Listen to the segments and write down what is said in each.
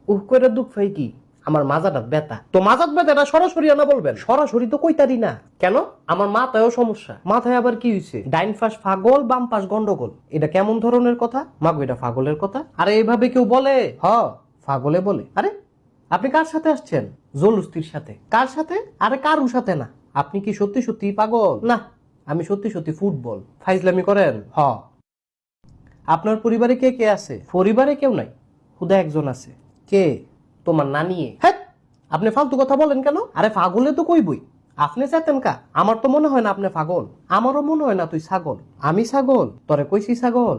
উহ করে দুঃখ পাই কি আমার মাজাটা ব্যথা। তো মাজাত ব্যথাটা সরাসরি আনা বলবেন? সরাসরি তো কইতারি না। কেন? আমার মাথায়ও সমস্যা। মাথায় আবার কি হইছে? ডাইন পাশ পাগল, বাম পাশ গন্ডগোল। এটা কেমন ধরনের কথা? মাগো এটা পাগলের কথা? আরে এইভাবে কেউ বলে? হ, পাগলে বলে। আরে আপনি কার সাথে আসছেন? জলুস্তির সাথে। কার সাথে? আরে কারুর সাথে না। আপনি কি সত্যি সত্যি পাগল? না, আমি সত্যি সত্যি ফুটবল। ফাইজলামি করেন? হ। আপনার পরিবারে কে কে আছে? পরিবারে কেউ নাই, খুদা একজন আছে। কে? তোমার নানি। হ্যাঁ, আপনি ফালতু কথা বলেন কেন? আরে পাগলে তো কইবই। আপনি চেতেন কা? আমার তো মনে হয় না আপনি পাগল। আমারও মনে হয় না তুই ছাগল। আমি ছাগল? তরে কইছি ছাগল।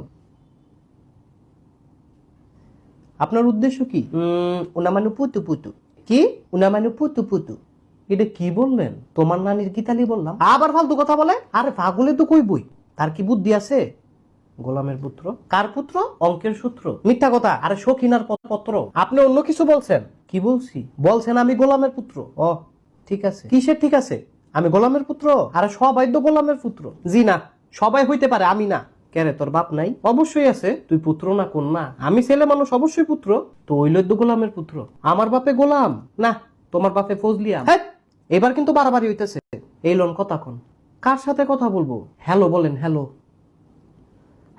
আপনার উদ্দেশ্য কি? উনা মানে পুতু পুতু। কি? উনা মানে পুতু পুতু। এটা কি বললেন? তোমার নানির গীতালি বললাম। আবার ফালতু কথা বলে? আরে পাগলে তো কইবই। তার কি বুদ্ধি আছে? গোলামের পুত্র? কার পুত্র? অঙ্কের সূত্র। মিথ্যা কথা। আরে শৌখিনার পত্র। আপনি অন্য কিছু বলছেন। কি বলছি? বলছেন আমি গোলামের পুত্র। ও ঠিক আছে। কিসের ঠিক আছে? আমি গোলামের পুত্র? আরে সবাই তো গোলামের পুত্র। জি না, সবাই হইতে পারে, আমি না। কেরে তোর বাপ নাই? অবশ্যই আছে। তুই পুত্র না কন্যা? আমি ছেলে মানুষ, অবশ্যই পুত্র। তো ওইল তো গোলামের পুত্র। আমার বাপে গোলাম না, তোমার বাপে ফজলিয়াম। হ্যাঁ, এবার কিন্তু বাড়াবাড়ি হইতেছে। এই লোন কথা কোন? কার সাথে কথা বলবো? হ্যালো বলেন, হ্যালো।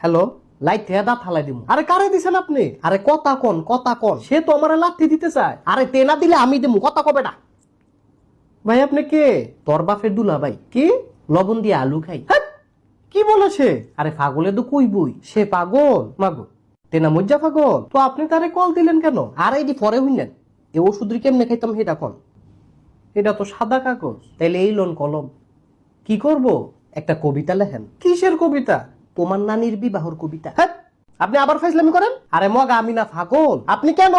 হ্যালো, লাইট থেকে দাঁত হালাই দিব। আরে কারে দিছেন আপনি? আরে কথা কোন, কথা কোন। সে তো আমার লাথি দিতে চায়। আরে তেনা দিলে আমি দেবো, কথা কবে না। ভাই আপনি কে? তোর বাপের দুলা ভাই। কি? লবণ দিয়ে আলু খাই। হ্যাঁ, কি বলেছে? আরে পাগলে তো কই বই, সে পাগল। মাগো তেনা মজ্জা পাগল। তো আপনি তারে কল দিলেন কেন? আরে এটি পরে হইলেন। এ ওষুধ কেমনে খাইতাম সেটা কোন? এটা তো সাদা কাগজ। তাইলে এই লোন কলম। কি করব? একটা কবিতা লেখেন। কিসের কবিতা? তোমার নানির বিবাহর কবিতা। হ্যাঁ, আপনি আবার ফাইজলামি করেন? আরে মগা আমি না পাগল। আপনি কেন